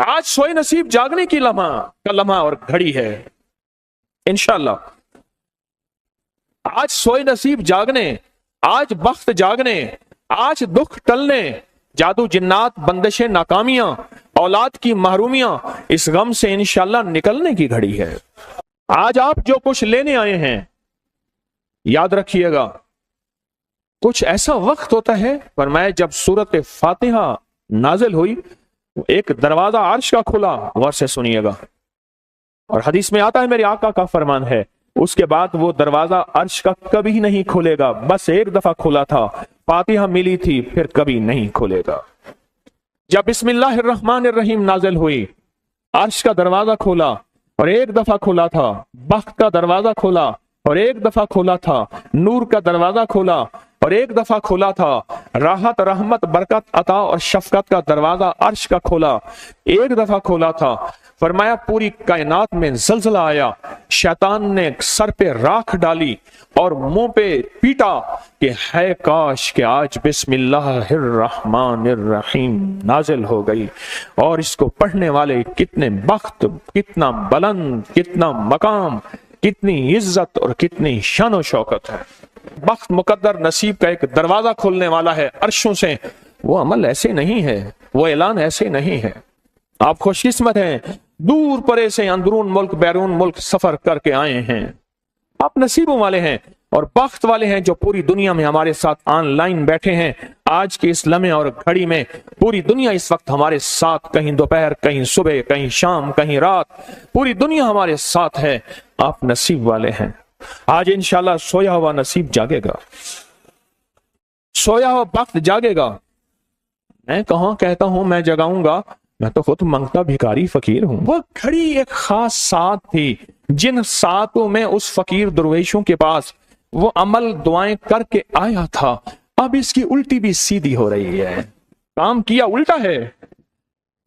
आज सोए नसीब जागने की लम्हा और घड़ी है इंशाअल्लाह। आज सोए नसीब जागने, आज वक्त जागने, आज दुख टलने, जादू जिन्नात बंदिशें नाकामियां, औलाद की महरूमियां, इस गम से इंशाअल्लाह निकलने की घड़ी है। आज आप जो कुछ लेने आए हैं, याद रखिएगा कुछ ऐसा वक्त होता है, फरमाया जब सूरत फातिहा नाजिल हुई, एक दरवाजा अर्श का खुला, गौर से सुनिएगा, और हदीस में आता है मेरे आका का फरमान है, उसके बाद वो दरवाजा अर्श का कभी नहीं खुलेगा। बस एक दफा खुला था, फातिहा मिली थी, फिर कभी नहीं खुलेगा। जब बिस्मिल्लाहिर्रहमानिर्रहीम नाजिल हुई, अर्श का दरवाजा खोला और एक दफा खुला था, बख्त का दरवाजा खोला और एक दफा खुला था, नूर का दरवाजा खोला और एक दफा खुला था, राहत रहमत बरकत अता और शफकत का दरवाजा अर्श का खोला, एक दफा खोला था। फरमाया पूरी कायनात में जलजला आया, शैतान ने सर पे राख डाली और मुंह पे पीटा कि है काश कि आज बिस्मिल्लाहिर्रहमानिर्रहीम नाजिल हो गई, और इसको पढ़ने वाले कितने बख्त, कितना बुलंद, कितना मकाम, कितनी इज्जत और कितनी शान और शौकत है। वक्त मुकद्दर नसीब का एक दरवाजा खोलने वाला है अर्शों से। वो अमल ऐसे नहीं है, वो ऐलान ऐसे नहीं है। आप खुशकिस्मत हैं, दूर परे से अंदरून मुल्क बैरून मुल्क सफर करके आए हैं। आप नसीबों वाले हैं और बख्त वाले हैं जो पूरी दुनिया में हमारे साथ ऑनलाइन बैठे हैं। आज के इस लम्हे और घड़ी में पूरी दुनिया इस वक्त हमारे साथ, कहीं दोपहर, कहीं सुबह, कहीं शाम, कहीं रात, पूरी दुनिया हमारे साथ है। आप नसीब वाले हैं। आज इंशाल्लाह सोया हुआ नसीब जागेगा, सोया हुआ वक्त जागेगा। मैं कहां कहता हूं मैं जगाऊंगा, मैं तो खुद मंगता भिखारी फकीर हूं। वो घड़ी एक खास साथ थी, जिन सातों में उस फकीर दरवेशों के पास वो अमल दुआएं करके आया था, अब इसकी उल्टी भी सीधी हो रही है। काम किया उल्टा है,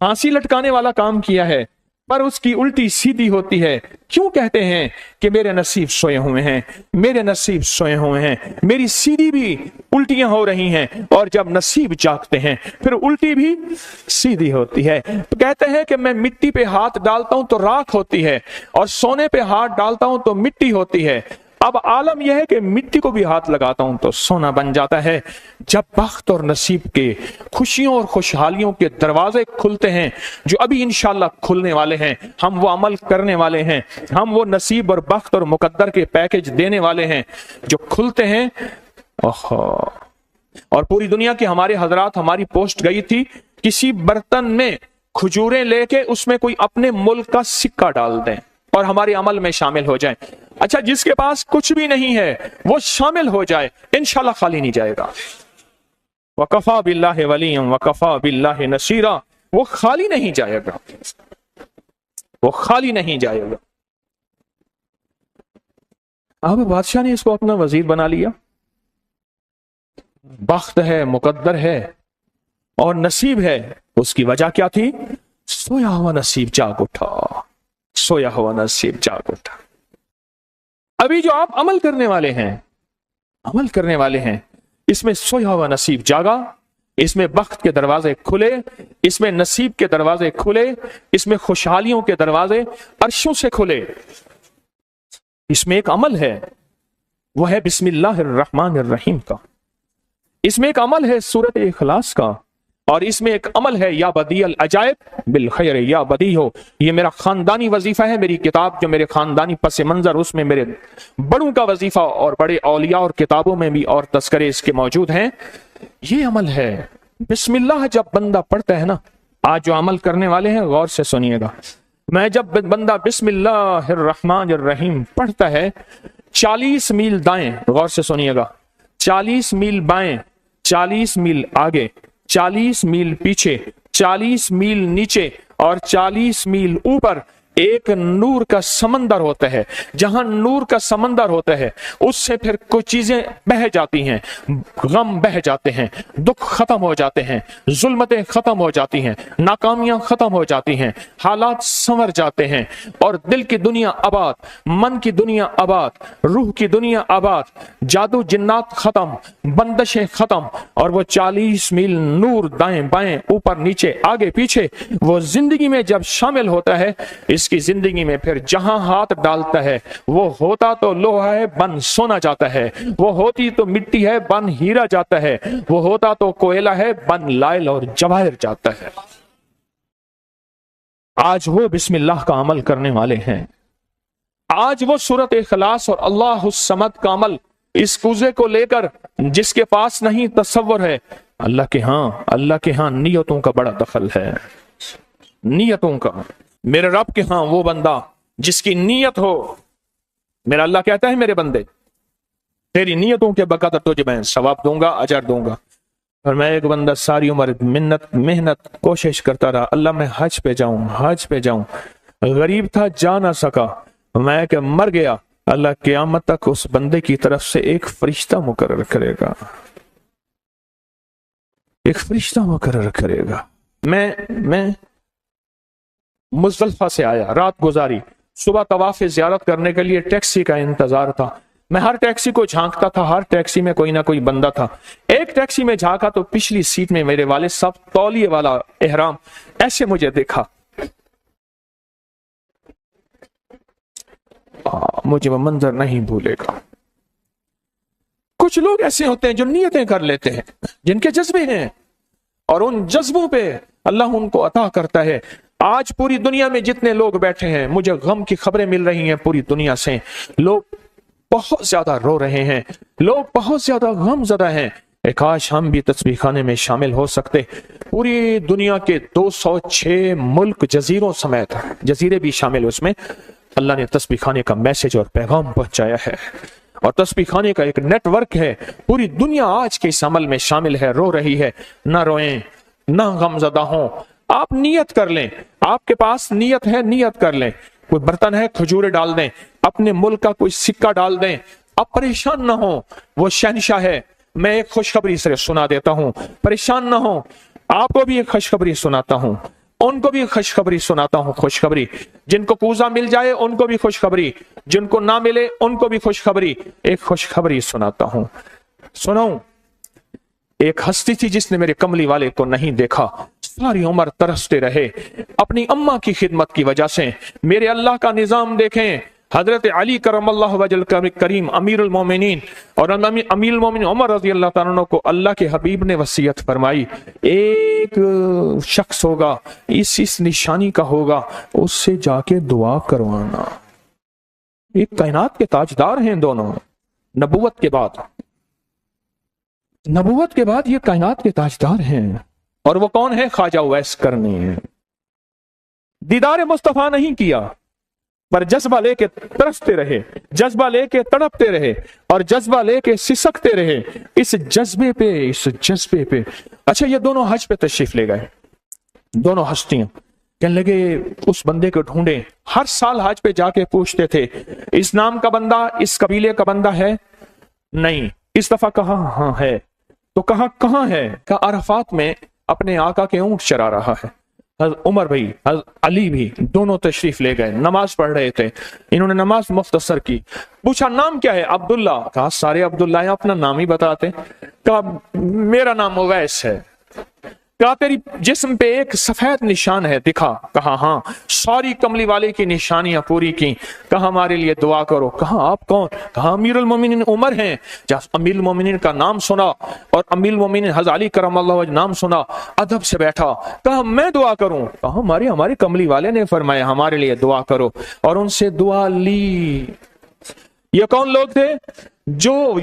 फांसी लटकाने वाला काम किया है, पर उसकी उल्टी सीधी होती है। क्यों कहते हैं कि मेरे नसीब सोए हुए हैं, मेरे नसीब सोए हुए हैं, मेरी सीधी भी उल्टियां हो रही हैं, और जब नसीब जागते हैं फिर उल्टी भी सीधी होती है। तो कहते हैं कि मैं मिट्टी पे हाथ डालता हूं तो राख होती है, और सोने पे हाथ डालता हूं तो मिट्टी होती है। अब आलम यह है कि मिट्टी को भी हाथ लगाता हूं तो सोना बन जाता है। जब बख्त और नसीब के खुशियों और खुशहालियों के दरवाजे खुलते हैं, जो अभी इंशाल्लाह खुलने वाले हैं, हम वो अमल करने वाले हैं, हम वो नसीब और बख्त और मुकद्दर के पैकेज देने वाले हैं जो खुलते हैं। और पूरी दुनिया के हमारे हजरात, हमारी पोस्ट गई थी, किसी बर्तन में खजूरें लेके उसमें कोई अपने मुल्क का सिक्का डाल दें और हमारे अमल में शामिल हो जाए। अच्छा, जिसके पास कुछ भी नहीं है वो शामिल हो जाए, इंशाल्लाह खाली नहीं जाएगा। वकफा बिल्लाहि वलिय्यन वकफा बिल्लाहि नसीरा, वो खाली नहीं जाएगा, वो खाली नहीं जाएगा। अब बादशाह ने इसको अपना वजीर बना लिया। बख्त है, मुकद्दर है और नसीब है। उसकी वजह क्या थी? सोया हुआ नसीब जाग उठा, सोया हुआ नसीब जाग उठा। अभी जो आप अमल करने वाले हैं, अमल करने वाले हैं, इसमें सोया हुआ नसीब जागा, इसमें बख्त के दरवाजे खुले, इसमें नसीब के दरवाजे खुले, इसमें खुशहालियों के दरवाजे अर्शों से खुले। इसमें एक अमल है, वो है बिस्मिल्लाहिर्रहमानिर्रहीम का। इसमें एक अमल है सूरत इखलास का, और इसमें एक अमल है या बदीअल अजायब बिल खैर या बदी हो। ये मेरा खानदानी वजीफा है। मेरी किताब जो मेरे खानदानी पस मंजर, उसमें मेरे बड़ों का वजीफा और बड़े औलिया और किताबों में भी और तस्करे इसके मौजूद हैं। ये अमल है बिस्मिल्लाह। जब बंदा पढ़ता है ना, आज जो अमल करने वाले हैं गौर से सुनिएगा, मैं जब बंदा बिस्मिल्लाहिर्रहमानिर्रहीम पढ़ता है, 40 मील दाएं, गौर से सुनिएगा, 40 मील बाएं, 40 मील आगे, 40 मील पीछे, 40 मील नीचे और 40 मील ऊपर, एक नूर का समंदर होता है, जहां नूर का समंदर होता है उससे फिर कुछ चीजें बह जाती हैं, गम बह जाते हैं, दुख खत्म हो जाते हैं, जुल्मतें खत्म हो जाती हैं, नाकामियां खत्म हो जाती हैं, हालात संवर जाते हैं और दिल की दुनिया आबाद, मन की दुनिया आबाद, रूह की दुनिया आबाद, जादू जिन्नात खत्म, बंदिशें खत्म और वो 40 मील नूर दाएं बाएं ऊपर नीचे आगे पीछे वो जिंदगी में जब शामिल होता है, इसकी जिंदगी में फिर जहां हाथ डालता है वो होता तो लोहा है बन सोना जाता है, वो होती तो मिट्टी है बन हीरा जाता है, वो होता तो कोयला है बन लाइल और जवाहिर जाता है। आज वो बिस्मिल्लाह का अमल करने वाले हैं, आज वो सूरत इखलास और अल्लाह समद का अमल इस कूजे को लेकर जिसके पास नहीं तसव्वुर है, अल्लाह के हां नियतों का बड़ा दखल है, नियतों का। मेरे रब के हां वो बंदा जिसकी नीयत हो, मेरा अल्लाह कहता है मेरे बंदे तेरी नियतों के बकदर तुझे मैं सवाब दूंगा, अजर दूंगा। और मैं एक बंदा सारी उम्र मेहनत कोशिश करता रहा, अल्लाह मैं हज पे जाऊं, गरीब था जा ना सका, मैं क्या मर गया, अल्लाह क़यामत तक उस बंदे की तरफ से एक फरिश्ता मुकर्रर करेगा, एक फरिश्ता मुकर्रर करेगा। मैं मुज़दलिफ़ा से आया, रात गुजारी, सुबह तवाफ़ ज़ियारत करने के लिए टैक्सी का इंतजार था। मैं हर टैक्सी को झांकता था, हर टैक्सी में कोई ना कोई बंदा था। एक टैक्सी में झांका तो पिछली सीट में मेरे वालिद साहब, तौलिए वाला एहराम, ऐसे मुझे देखा, मुझे वो मंजर नहीं भूलेगा। कुछ लोग ऐसे होते हैं जो नियतें कर लेते हैं, जिनके जज्बे हैं और उन जज्बों पे अल्लाह उनको अता करता है। आज पूरी दुनिया में जितने लोग बैठे हैं, मुझे गम की खबरें मिल रही हैं पूरी दुनिया से, लोग बहुत ज्यादा रो रहे हैं, लोग बहुत ज्यादा गमज़दा हैं। काश हम भी तस्बीह खाने में शामिल हो सकते। पूरी दुनिया के 206 मुल्क जजीरों समेत, जजीरे भी शामिल, उसमें अल्लाह ने तस्बीह खाने का मैसेज और पैगाम पहुंचाया है और तस्बीह खाने का एक नेटवर्क है। पूरी दुनिया आज के इस अमल में शामिल है, रो रही है। ना रोएं, ना गमज़दा हों, आप नियत कर लें, आपके पास नियत है, नियत कर लें। कोई बर्तन है, खजूरें डाल दें, अपने मुल्क का कोई सिक्का डाल दें, आप परेशान ना हो, वो शहंशाह है। मैं एक खुशखबरी से सुना देता हूं, परेशान ना हो, आपको भी एक खुशखबरी सुनाता हूं, उनको भी खुशखबरी सुनाता हूं। खुशखबरी, जिनको कूजा मिल जाए उनको भी खुशखबरी, जिनको ना मिले उनको भी खुशखबरी। एक खुशखबरी सुनाता हूं, सुनाऊं। एक हस्ती थी जिसने मेरे कमली वाले को नहीं देखा, सारी उम्र तरसते रहे अपनी अम्मा की खिदमत की वजह से। मेरे अल्लाह का निजाम देखें, हजरत अली करमल्लाहु वजल करीम अमीरुल मोमिनीन और अमीरुल मोमिनीन उमर रज़ी अल्लाह तआला अन्हु को अल्लाह के हबीब ने वसीयत फरमाई, एक शख्स होगा, इस निशानी का होगा, उससे जाके दुआ करवाना। एक कायनात के ताजदार हैं दोनों, नबूवत के बाद ये कायनात के ताजदार हैं। और वो कौन है? ख्वाजा उवैस करनी है। दीदार मुस्तफा नहीं किया, पर जज्बा लेके तरसते रहे, जज्बा लेके तड़पते रहे और जज्बा लेके सिसकते रहे। इस जज्बे पे अच्छा, ये दोनों हज पे तशरीफ ले गए, दोनों हस्तियां। कहने लगे उस बंदे को ढूंढे। हर साल हज पे जाके पूछते थे, इस नाम का बंदा, इस कबीले का बंदा है? नहीं। इस दफा कहा हाँ है। तो कहाँ है? कहा अरफात में अपने आका के ऊंट चरा रहा है। उमर भाई, अली भी, दोनों तशरीफ ले गए, नमाज पढ़ रहे थे। इन्होंने नमाज मुख्तसर की, पूछा नाम क्या है? अब्दुल्ला। कहा सारे अब्दुल्ला हैं, अपना नाम ही बताते। कहा मेरा नाम उवैस है। कहा तेरी जिस्म पे एक सफेद निशान है, दिखा। कहा हाँ। सारी कमली वाले की निशानियां पूरी की। कहा हमारे लिए दुआ करो। कहा आप कौन? कहा अमीरुल मोमिनीन उमर हैं। जब अमीरुल मोमिनीन का नाम सुना और अमीरुल मोमिनीन हज़रत अली करमल्लाहु वजह नाम सुना, अदब से बैठा। कहा मैं दुआ करूं? कहा हमारे कमली वाले ने फरमाया हमारे लिए दुआ करो, और उनसे दुआ ली। ये कौन लोग थे?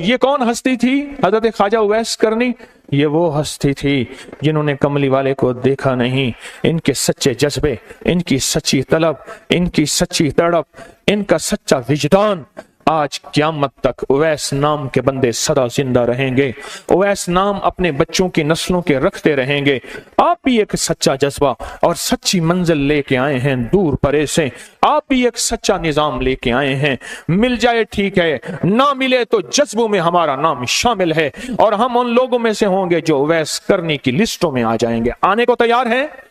ये कौन हस्ती थी? हजरत ख्वाजा उवैस करनी। ये वो हस्ती थी जिन्होंने कमली वाले को देखा नहीं। इनके सच्चे जज्बे, इनकी सच्ची तलब, इनकी सच्ची तड़प, इनका सच्चा विजदान आज क़यामत तक उवैस नाम के बंदे सदा जिंदा रहेंगे, उवैस नाम अपने बच्चों की नस्लों के रखते रहेंगे। आप भी एक सच्चा जज्बा और सच्ची मंजिल लेके आए हैं दूर परे से, आप भी एक सच्चा निजाम लेके आए हैं। मिल जाए ठीक है, ना मिले तो जज्बों में हमारा नाम शामिल है और हम उन लोगों में से होंगे जो उवैस करने की लिस्टों में आ जाएंगे। आने को तैयार है?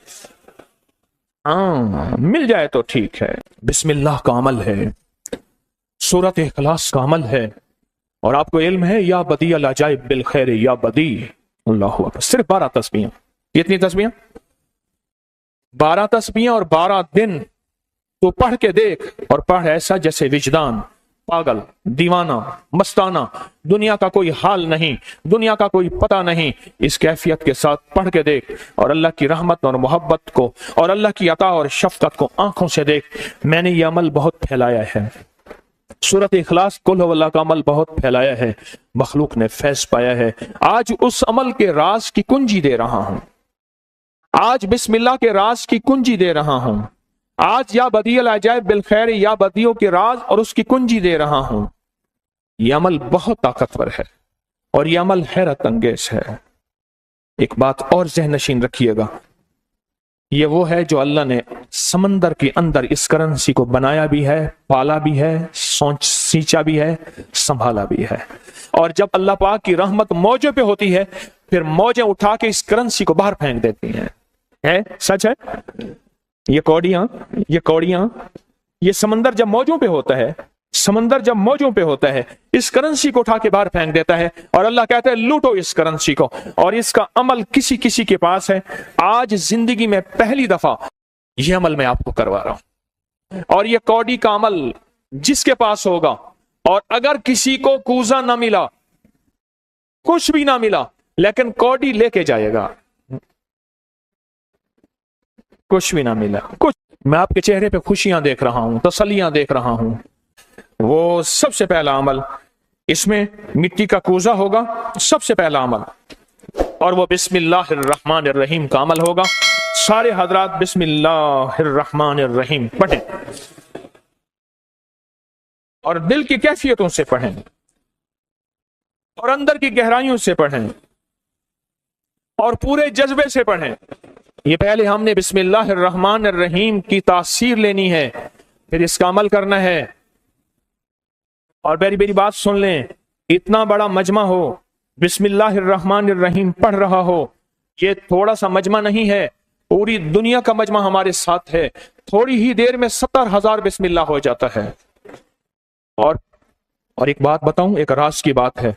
हाँ, मिल जाए तो ठीक है। बिस्मिल्लाह का अमल है, सूरत इखलास का अमल है, और आपको इल्म है या बदी अल अजाइब बिल खैर या बदी। अल्लाह अकबर। सिर्फ 12 तस्बीहां। कितनी तस्बीहां? 12 तस्बीहां और 12 दिन तो पढ़ के देख, और पढ़ ऐसा जैसे विजदान पागल, दीवाना, मस्ताना, दुनिया का कोई हाल नहीं, दुनिया का कोई पता नहीं, इस कैफियत के साथ पढ़ के देख और अल्लाह की रहमत और मोहब्बत को और अल्लाह की अता और शफकत को आंखों से देख। मैंने ये अमल बहुत फैलाया है, सूरत इखलास कुल हुवल्लाह का अमल बहुत फैलाया है, मखलूक ने फैज पाया है। आज उस अमल के राज की कुंजी दे रहा हूं, आज बिस्मिल्लाह के राज की कुंजी दे रहा हूं, आज या बदियल अजाइब बिल खैर या बदियों के राज और उसकी कुंजी दे रहा हूं। यह अमल बहुत ताकतवर है और यह अमल हैरत अंगेज है। एक बात और ज़हन नशीन रखिएगा, ये वो है जो अल्लाह ने समंदर के अंदर इस करेंसी को बनाया भी है, पाला भी है, सींचा भी है, संभाला भी है। और जब अल्लाह पाक की रहमत मौजों पे होती है, फिर मौजें उठा के इस करेंसी को बाहर फेंक देती हैं। है? सच है? ये कौड़ियां, ये समंदर जब मौजों पे होता है, समंदर जब मौजों पे होता है, इस करेंसी को उठा के बाहर फेंक देता है और अल्लाह कहता है लूटो इस करेंसी को। और इसका अमल किसी किसी के पास है। आज जिंदगी में पहली दफा यह अमल मैं आपको करवा रहा हूं। और यह कौड़ी का अमल जिसके पास होगा, और अगर किसी को कूजा ना मिला, कुछ भी ना मिला, लेकिन कौड़ी लेके जाएगा, कुछ भी ना मिला, कुछ, मैं आपके चेहरे पे खुशियां देख रहा हूं, तसल्लियां देख रहा हूं। वो सबसे पहला अमल, इसमें मिट्टी का कूजा होगा, सबसे पहला अमल, और वो बिस्मिल्लाहिर्रहमानिर्रहीम का अमल होगा। सारे हजरात बिस्मिल्लाहिर्रहमानिर्रहीम पढ़ें और दिल की कैफियतों से पढ़ें और अंदर की गहराइयों से पढ़ें और पूरे जज्बे से पढ़ें। ये पहले हमने बिस्मिल्लाहिर्रहमानिर्रहीम की तासीर लेनी है, फिर इसका अमल करना है। और मेरी बात सुन लें, इतना बड़ा मजमा हो, बिस्मिल्लाहिर्रहमानिर्रहीम पढ़ रहा हो, ये थोड़ा सा मजमा नहीं है, पूरी दुनिया का मजमा हमारे साथ है। थोड़ी ही देर में 70,000 बिस्मिल्लाह हो जाता है। और एक बात बताऊं, एक राज की बात है,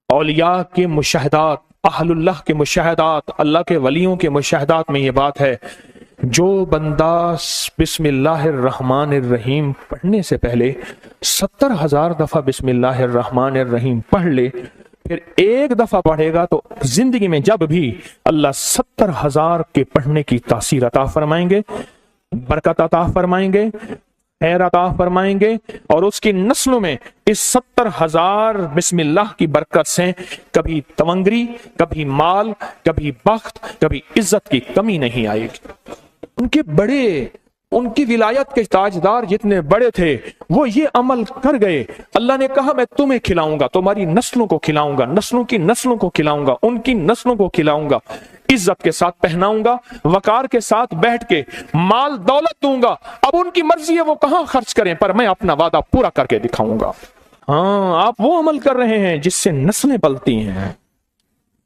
औलिया के मुशाहदात, अहलुल्लाह के मुशाहदात, अल्लाह के वलियों के मुशाहदात में ये बात है, जो बंदा बिस्मिल्लाहिर्रहमानिर्रहीम पढ़ने से पहले 70,000 दफा बिस्मिल्लाहिर्रहमानिर्रहीम पढ़ ले, फिर एक दफा पढ़ेगा तो जिंदगी में जब भी अल्लाह 70,000 के पढ़ने की तासीर अता फरमाएंगे, बरकत अता फरमाएंगे, खैर अता फरमाएंगे। और उसकी नस्लों में इस 70,000 बिस्मिल्लाह की बरकत से कभी तवंगरी, कभी माल, कभी बख्त, कभी इज्जत की कमी नहीं आएगी। उनकी विलायत के ताजदार जितने बड़े थे, वो ये अमल कर गए। अल्लाह ने कहा मैं तुम्हें खिलाऊंगा, तुम्हारी नस्लों को खिलाऊंगा, नस्लों की नस्लों को खिलाऊंगा, उनकी नस्लों को खिलाऊंगा, इज्जत के साथ पहनाऊंगा, वकार के साथ बैठ के माल दौलत दूंगा। अब उनकी मर्जी है वो कहां खर्च करें, पर मैं अपना वादा पूरा करके दिखाऊंगा। हाँ, आप वो अमल कर रहे हैं जिससे नस्लें पलती हैं,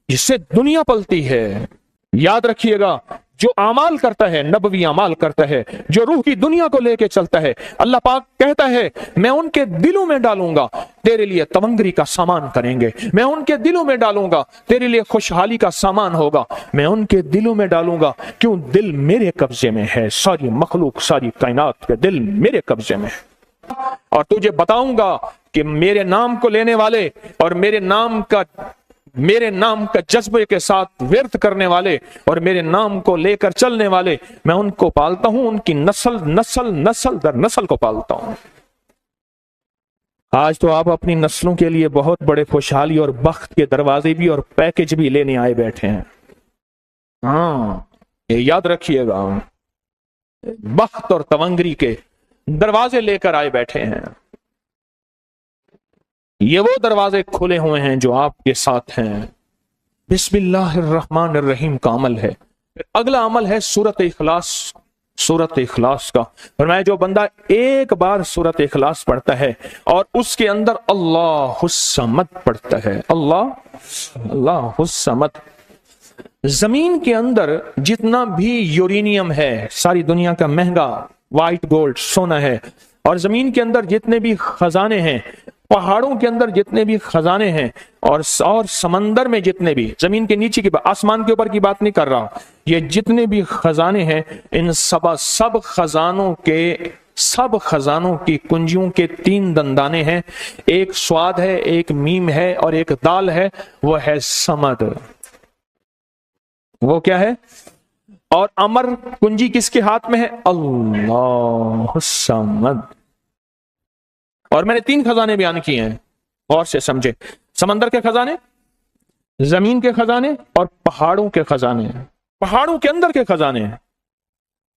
जिससे दुनिया पलती है। याद रखिएगा, जो अमाल करता है, नबवी अमाल करता है, जो रूह की दुनिया को लेके चलता है, अल्लाह पाक कहता है मैं उनके दिलों में डालूंगा, तेरे लिए तवंगरी का सामान करेंगे, मैं उनके दिलों में डालूंगा, तेरे लिए खुशहाली का सामान होगा, मैं उनके दिलों में डालूंगा। क्यों? दिल मेरे कब्जे में है, सारी मखलूक, सारी कायनात के दिल मेरे कब्जे में है। और तुझे बताऊंगा कि मेरे नाम को लेने वाले और मेरे नाम का जज्बे के साथ व्यर्थ करने वाले और मेरे नाम को लेकर चलने वाले, मैं उनको पालता हूं, उनकी नस्ल दर नस्ल को पालता हूं। आज तो आप अपनी नस्लों के लिए बहुत बड़े खुशहाली और बख्त के दरवाजे भी और पैकेज भी लेने आए बैठे हैं। हाँ, ये याद रखिएगा, बख्त और तवंगरी के दरवाजे लेकर आए बैठे हैं। یہ وہ دروازے کھلے ہوئے ہیں جو آپ کے ساتھ ہیں۔ بسم اللہ الرحمن الرحیم کا عمل ہے۔ پھر اگلا عمل ہے سورۃ اخلاص، سورۃ اخلاص کا۔ فرمایا جو بندہ ایک بار سورۃ اخلاص پڑھتا ہے اور اس کے اندر اللہ الصمد پڑھتا ہے، اللہ الصمد، زمین کے اندر جتنا بھی یورینیم ہے، ساری دنیا کا مہنگا وائٹ گولڈ سونا ہے، اور زمین کے اندر جتنے بھی خزانے ہیں، پہاڑوں کے اندر جتنے بھی خزانے ہیں، اور سمندر میں جتنے بھی، زمین کے نیچے کی بات، آسمان کے اوپر کی بات نہیں کر رہا، یہ جتنے بھی خزانے ہیں، ان سب خزانوں کی کنجیوں کے 3 دندانے ہیں، ایک سواد ہے، ایک میم ہے، اور ایک دال ہے، وہ ہے سمد۔ وہ کیا ہے؟ اور امر کنجی کس کے ہاتھ میں ہے؟ اللہ الصمد۔ اور میں نے 3 خزانے بیان کیے ہیں، غور سے سمجھے، سمندر کے خزانے، زمین کے خزانے، اور پہاڑوں کے خزانے، پہاڑوں کے اندر کے خزانے،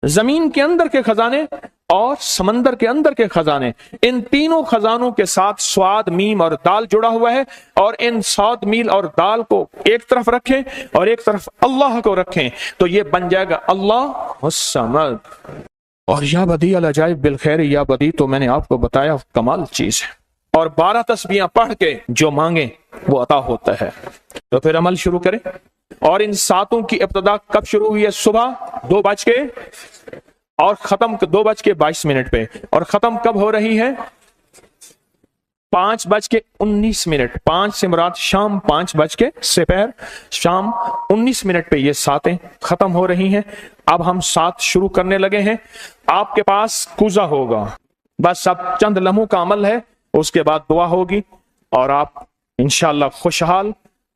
زمین کے اندر کے خزانے، اور سمندر کے اندر کے خزانے۔ ان تینوں خزانوں کے ساتھ سواد، میم اور دال جڑا ہوا ہے، اور ان سواد، میل اور دال کو ایک طرف رکھیں اور ایک طرف اللہ کو رکھیں تو یہ بن جائے گا اللہ الصمد۔ اور یا بدی العجائب بالخیر، یا بدی تو میں نے آپ کو بتایا کمال چیز ہے، اور 12 تسبیحاں پڑھ کے جو مانگیں وہ عطا ہوتا ہے۔ تو پھر عمل شروع کریں۔ اور ان 7 کی ابتدا کب شروع ہوئی ہے؟ صبح 2 بج کے، اور ختم 2 بج کے 22 منٹ پہ، اور ختم کب ہو رہی ہے؟ 5 بج کے 19 منٹ، 5 سے مراد شام 5 بج کے سپہر شام 19 منٹ پہ یہ 7 ختم ہو رہی ہیں۔ اب ہم 7 شروع کرنے لگے ہیں۔ آپ کے پاس کوزہ ہوگا، بس اب چند لمحوں کا عمل ہے، اس کے بعد دعا ہوگی، اور آپ انشاءاللہ خوشحال،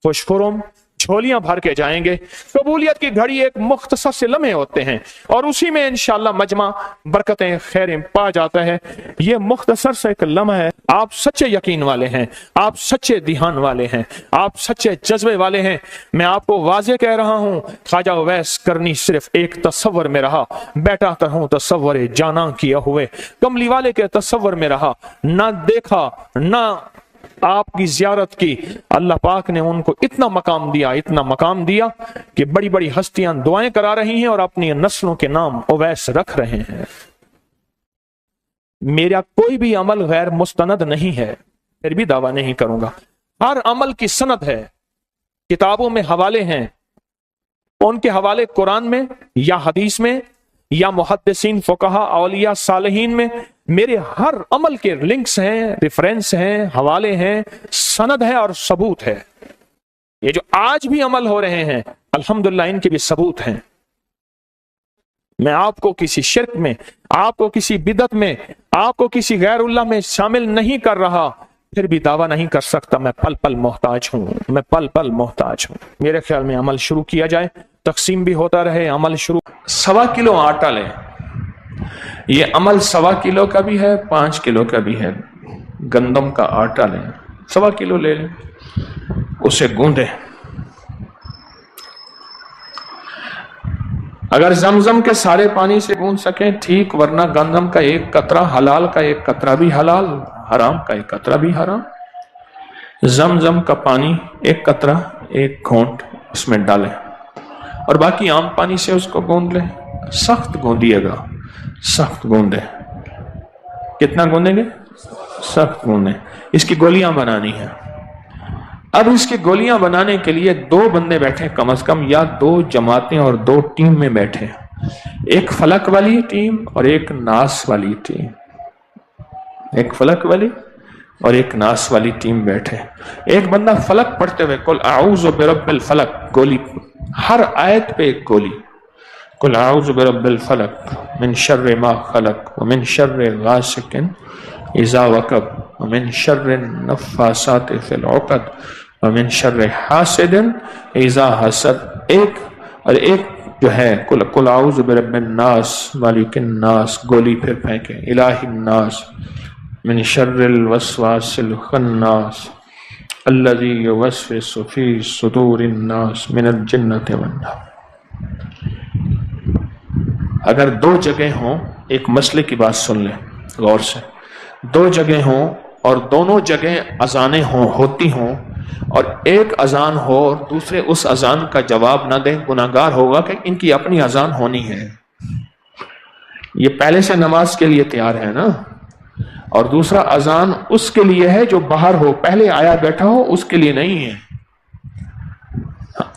خوش خرم، جھولیاں بھر کے جائیں گے۔ قبولیت کی گھڑی ایک مختصر سے لمحے ہوتے ہیں، اور اسی میں انشاءاللہ مجمع برکتیں خیریں پا جاتا ہے۔ یہ مختصر سے ایک لمحہ ہے۔ آپ سچے یقین والے ہیں، آپ سچے دھیان والے ہیں، آپ سچے جذبے والے ہیں۔ میں آپ کو واضح کہہ رہا ہوں، خواجہ اویس کرنی صرف ایک تصور میں رہا، بیٹا ترہوں تصور جانا کیا ہوئے، کملی والے کے تصور میں رہا، نہ دیکھا نہ آپ کی زیارت کی۔ اللہ پاک نے ان کو اتنا مقام دیا، اتنا مقام دیا کہ بڑی بڑی ہستیاں دعائیں کرا رہی ہیں اور اپنی نسلوں کے نام اویس رکھ رہے ہیں۔ میرا کوئی بھی عمل غیر مستند نہیں ہے، پھر بھی دعویٰ نہیں کروں گا۔ ہر عمل کی سند ہے، کتابوں میں حوالے ہیں، ان کے حوالے قرآن میں یا حدیث میں یا محدثین، فقہا، اولیاء، صالحین میں۔ میرے ہر عمل کے لنکس ہیں، ریفرنس ہیں، حوالے ہیں، سند ہے اور ثبوت ہے۔ یہ جو آج بھی عمل ہو رہے ہیں الحمدللہ ان کے بھی ثبوت ہیں۔ میں آپ کو کسی شرک میں، آپ کو کسی بدعت میں، آپ کو کسی غیر اللہ میں شامل نہیں کر رہا، پھر بھی دعویٰ نہیں کر سکتا میں پل پل محتاج ہوں، میں پل پل محتاج ہوں۔ میرے خیال میں عمل شروع کیا جائے، تقسیم بھی ہوتا رہے، عمل شروع۔ 1.25 کلو آٹا لیں، یہ عمل 1.25 کلو کا بھی ہے، 5 کلو کا بھی ہے۔ گندم کا آٹا لیں، 1.25 کلو لے لیں، اسے گوندیں۔ اگر زمزم کے سارے پانی سے گوند سکیں ٹھیک، ورنہ گندم کا 1 قطرہ حلال کا 1 قطرہ بھی حلال، حرام کا 1 قطرہ بھی حرام۔ زمزم کا پانی 1 قطرہ 1 گھونٹ اس میں ڈالیں، اور باقی عام پانی سے اس کو گوند لیں۔ سخت گوندیے گا، سخت گوندیں۔ کتنا گوندیں گے؟ سخت گوندیں۔ اس کی گولیاں بنانی ہیں۔ اب اس کی گولیاں بنانے کے لیے 2 بندے بیٹھے کم از کم، یا 2 جماعتیں اور 2 ٹیم میں بیٹھے، ایک فلک والی ٹیم اور ایک ناس والی ٹیم، ایک فلک والی اور ایک ناس والی ٹیم بیٹھے۔ ایک بندہ فلک پڑھتے ہوئے قل اعوذ برب الفلق، گولی ہر آیت پہ ایک گولی، قل اعوذ برب الفلق من شر ما خلق ومن شر غاسق اذا وقب ومن شر النفاثات فی العقد ومن شر حاسد اذا حسد۔ ایک اور ایک جو ہے قل اعوذ برب الناس مالک الناس، گولی پھر پھینکے الہ الناس من شر الوسواس الخناس الذی یوسوس فی صدور الناس من الجنۃ والناس۔ اگر 2 جگہ ہوں، ایک مسئلے کی بات سن لیں غور سے، 2 جگہ ہوں اور دونوں جگہ اذانیں ہوتی ہوں اور ایک اذان ہو اور دوسرے اس اذان کا جواب نہ دیں، گناہگار ہوگا کہ ان کی اپنی اذان ہونی ہے. یہ پہلے سے نماز کے لیے تیار ہے نا، اور دوسرا اذان اس کے لیے ہے جو باہر ہو، پہلے آیا بیٹھا ہو اس کے لیے نہیں ہے.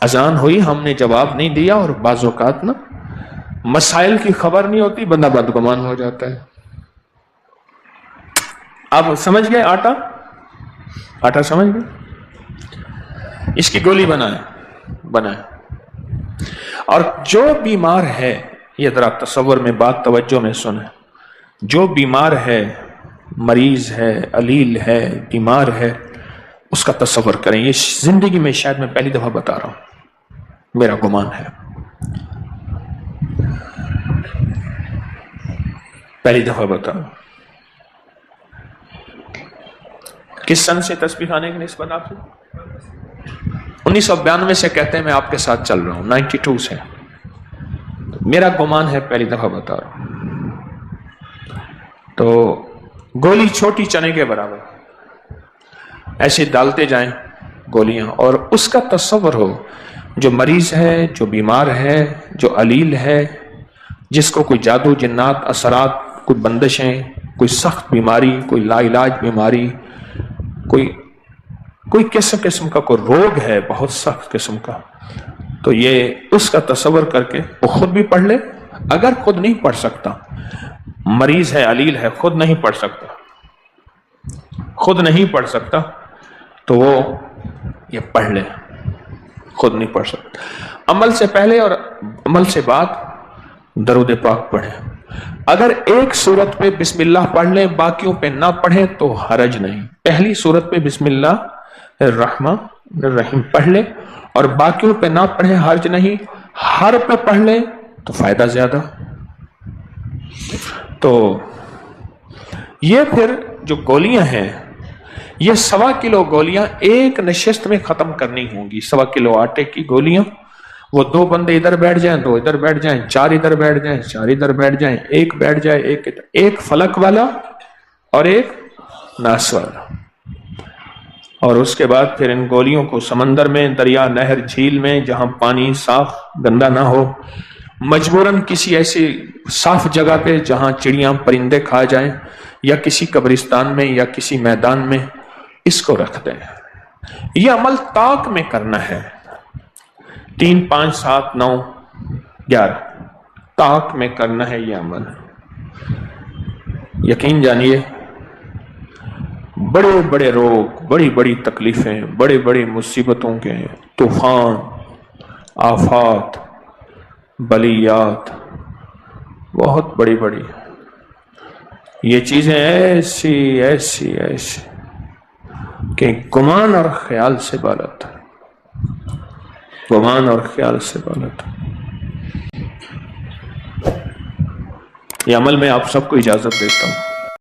اذان ہوئی، ہم نے جواب نہیں دیا، اور بعض اوقات نا مسائل کی خبر نہیں ہوتی، بندہ بدگمان ہو جاتا ہے. آپ سمجھ گئے؟ آٹا سمجھ گئے؟ اس کی گولی بنائے. اور جو بیمار ہے، یہ ذرا تصور میں بات توجہ میں سنیں، جو بیمار ہے، مریض ہے، علیل ہے، بیمار ہے، اس کا تصور کریں. یہ زندگی میں شاید میں پہلی دفعہ بتا رہا ہوں، میرا گمان ہے پہلی دفعہ بتا رہا ہوں. کس سن سے تسبیح خانے کی نسبت آپ سے؟ 1992 سے کہتے ہیں، میں آپ کے ساتھ چل رہا ہوں 92 سے. میرا گمان ہے پہلی دفعہ بتا رہا ہوں. تو گولی چھوٹی چنے کے برابر ایسے ڈالتے جائیں گولیاں، اور اس کا تصور ہو جو مریض ہے، جو بیمار ہے، جو علیل ہے، جس کو کوئی جادو جنات اثرات، کوئی بندشیں، کوئی سخت بیماری، کوئی لا علاج بیماری، کوئی قسم کا کوئی روگ ہے بہت سخت قسم کا، تو یہ اس کا تصور کر کے وہ خود بھی پڑھ لے. اگر خود نہیں پڑھ سکتا، مریض ہے، علیل ہے، خود نہیں پڑھ سکتا تو وہ یہ پڑھ لے. خود نہیں پڑھ سکتا، عمل سے پہلے اور عمل سے بعد درود پاک پڑھیں. اگر ایک سورت پہ بسم اللہ پڑھ لیں، باقیوں پہ نہ پڑھیں تو حرج نہیں. پہلی سورت پہ بسم اللہ الرحمن الرحیم پڑھ لیں اور باقیوں پہ نہ پڑھیں، حرج نہیں. ہر پہ پڑھ لیں تو فائدہ زیادہ. تو یہ پھر جو گولیاں ہیں، یہ 1.25 کلو گولیاں ایک نشست میں ختم کرنی ہوں گی. 1.25 کلو آٹے کی گولیاں، وہ 2 بندے ادھر بیٹھ جائیں، 2 ادھر بیٹھ جائیں، 4 ادھر بیٹھ جائیں، 4 ادھر بیٹھ جائیں، ایک بیٹھ جائے، ایک ادھر، ایک فلک والا اور ایک ناس والا. اور اس کے بعد پھر ان گولیوں کو سمندر میں، دریا، نہر، جھیل میں، جہاں پانی صاف گندا نہ ہو، مجبوراً کسی ایسی صاف جگہ پہ جہاں چڑیاں پرندے کھا جائیں، یا کسی قبرستان میں یا کسی میدان میں اس کو رکھ دیں. یہ عمل طاق میں کرنا ہے. 3 5 7 9 11 طاق میں کرنا ہے یہ عمل. یقین جانیے، بڑے بڑے روگ، بڑی بڑی تکلیفیں، بڑے بڑے مصیبتوں کے طوفان، آفات، بلیات، بہت بڑی بڑی یہ چیزیں ایسی کہ گمان اور خیال سے بالات، گمان اور خیال سے بالات. یہ عمل میں آپ سب کو اجازت دیتا ہوں.